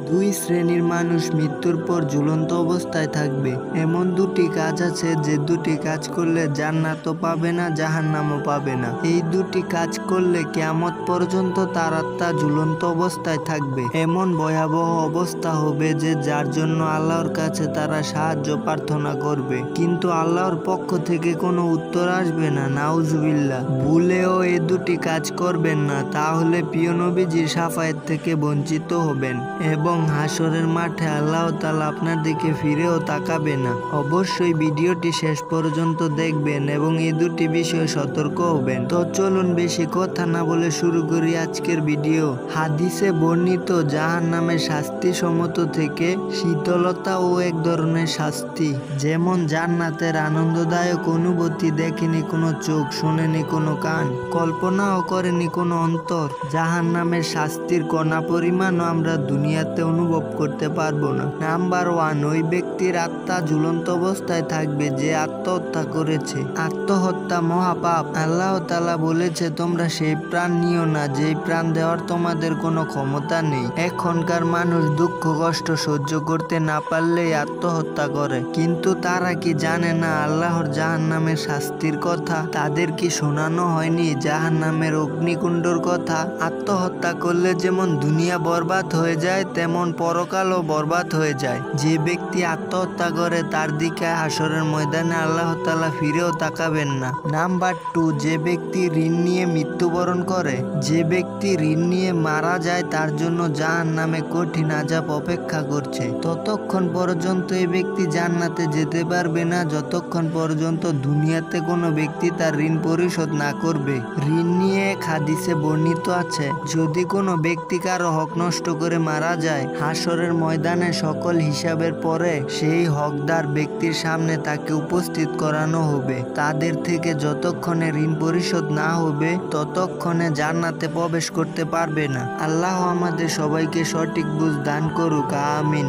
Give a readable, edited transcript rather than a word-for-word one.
দুই শ্রেণীর মানুষ মৃত্যুর পর ঝুলন্ত অবস্থায় থাকবে। এমন দুটি কাজ আছে যে দুটি কাজ করলে জান্নাতও পাবে না, জাহান্নামও পাবে না। এই দুটি কাজ করলে কিয়ামত পর্যন্ত তার আত্মা ঝুলন্ত অবস্থায় থাকবে। এমন ভয়াবহ অবস্থা হবে যে যার জন্য আল্লাহর কাছে তারা সাহায্য প্রার্থনা করবে, কিন্তু আল্লাহর পক্ষ থেকে কোনো উত্তর আসবে না। নাউজুবিল্লাহ। ভুলেও এই দুটি কাজ করবেন না, তাহলে প্রিয় নবীজির শাফায়েত থেকে বঞ্চিত হবেন এবং হাসরের মাঠে আল্লাহ তাআলা আপনার দিকে ফিরেও তাকাবে না। অবশ্যই ভিডিওটি শেষ পর্যন্ত দেখবেন এবং এই দুটি বিষয়ে সতর্ক হবেন। তো চলুন বেশি কথা না বলে শুরু করি আজকের ভিডিও। হাদিসে বর্ণিত জাহান্নামের শাস্তি সমত থেকে শীতলতা ও এক ধরনের শাস্তি। যেমন জান্নাতের আনন্দদায়ক অনুভূতি দেখেনি কোনো চোখ, শোনেনি কোনো কান, কল্পনাও করেনি কোনো অন্তর। জাহান্নামের শাস্তির কণা পরিমাণও আমরা দুনিয়াতে অনুভব করতে পারবো না। নাম্বার 1, ওই ব্যক্তির আত্মা ঝুলন্ত অবস্থায় থাকবে যে আত্মহত্যা করেছে। আত্মহত্যা মহাপাপ। আল্লাহ তাআলা বলেছে, তোমরা সেই প্রাণ নিও না যেই প্রাণ দেওয়ার তোমাদের কোনো ক্ষমতা নেই। এখনকার মানুষ দুঃখ কষ্ট সহ্য করতে না পারলেই আত্মহত্যা করে, কিন্তু তারা কি জানে না আল্লাহর জাহান্নামের শাস্তির কথা? তাদের কি শোনানো হয়নি জাহান্নামের অগ্নিকুণ্ডর কথা? আত্মহত্যা করলে যেমন দুনিয়া বরবাদ হয়ে যায়, তেমন পরকালও বরবাদ হয়ে যায়। যে ব্যক্তি আত্মহত্যা করে তার দিকে হাসরের ময়দানে আল্লাহ তাআলা ফিরেও তাকাবেন না। নাম্বার 2, যে ব্যক্তি ঋণ নিয়ে মৃত্যুবরণ করে। যে ব্যক্তি ঋণ নিয়ে মারা যায় তার জন্য জাহান্নামে কঠিন আযাব অপেক্ষা করছে। ততক্ষণ পর্যন্ত এই ব্যক্তি জান্নাতে যেতে পারবে না যতক্ষণ পর্যন্ত দুনিয়াতে কোনো ব্যক্তি তার ঋণ পরিশোধ না করবে। ঋণ নিয়ে এক হাদিসে বর্ণিত আছে, যদি কোনো ব্যক্তি কারো হক নষ্ট করে মারা যায়, হাসরের ময়দানে সকল হিসাবের পরে সেই হকদার ব্যক্তির সামনে তাকে উপস্থিত করানো হবে। তাদের থেকে যতক্ষণে ঋণ পরিশোধ না হবে ততক্ষণে জান্নাতে প্রবেশ করতে পারবে না। আল্লাহ আমাদের সবাইকে সঠিক বুঝ দান করুক, আমিন।